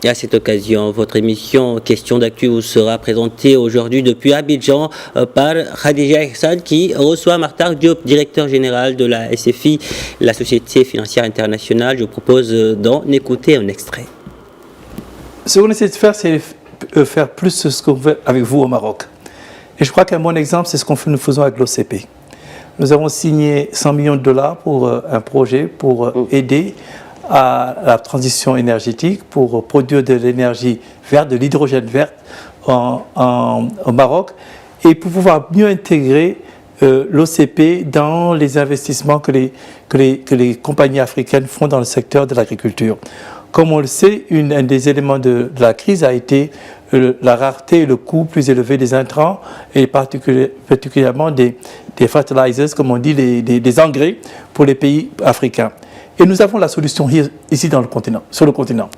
Et à cette occasion, votre émission Question d'actu vous sera présentée aujourd'hui depuis Abidjan par Khadija Ihsan qui reçoit Martar Diop, directeur général de la SFI, la Société financière internationale. Je vous propose d'en écouter un extrait. Ce qu'on essaie de faire, c'est faire plus de ce qu'on fait avec vous au Maroc. Et je crois qu'un bon exemple, c'est ce nous faisons avec l'OCP. Nous avons signé 100 millions de dollars pour un projet pour aider à la transition énergétique, pour produire de l'énergie verte, de l'hydrogène vert au Maroc, et pour pouvoir mieux intégrer l'OCP dans les investissements que les compagnies africaines font dans le secteur de l'agriculture. Comme on le sait, un des éléments de la crise a été la rareté et le coût plus élevé des intrants et particulièrement des fertilizers, comme on dit, des engrais pour les pays africains. Et nous avons la solution ici sur le continent.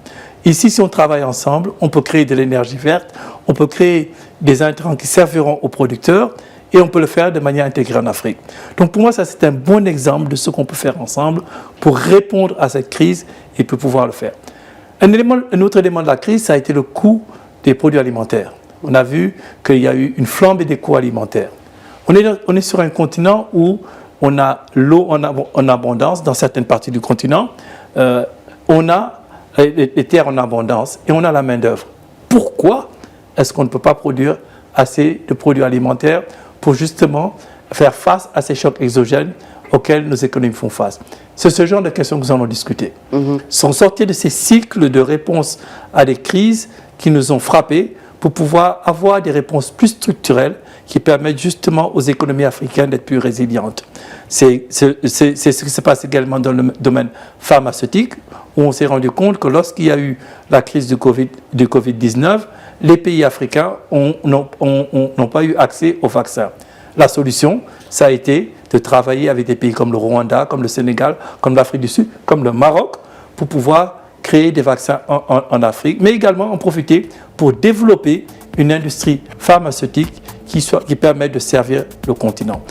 Ici, si on travaille ensemble, on peut créer de l'énergie verte, on peut créer des intrants qui serviront aux producteurs et on peut le faire de manière intégrée en Afrique. Donc pour moi, ça c'est un bon exemple de ce qu'on peut faire ensemble pour répondre à cette crise et pour pouvoir le faire. Un autre élément de la crise, ça a été le coût des produits alimentaires. On a vu qu'il y a eu une flambée des coûts alimentaires. On est sur un continent où on a l'eau en abondance dans certaines parties du continent, on a les terres en abondance et on a la main-d'œuvre. Pourquoi est-ce qu'on ne peut pas produire assez de produits alimentaires pour justement faire face à ces chocs exogènes auxquels nos économies font face? C'est ce genre de questions que nous allons discuter. Sont sortis de ces cycles de réponses à des crises qui nous ont frappés pour pouvoir avoir des réponses plus structurelles qui permettent justement aux économies africaines d'être plus résilientes. C'est ce qui se passe également dans le domaine pharmaceutique, où on s'est rendu compte que lorsqu'il y a eu la crise du Covid-19, les pays africains n'ont pas eu accès aux vaccins. La solution, ça a été de travailler avec des pays comme le Rwanda, comme le Sénégal, comme l'Afrique du Sud, comme le Maroc, pour pouvoir créer des vaccins en Afrique, mais également en profiter pour développer une industrie pharmaceutique qui permet de servir le continent.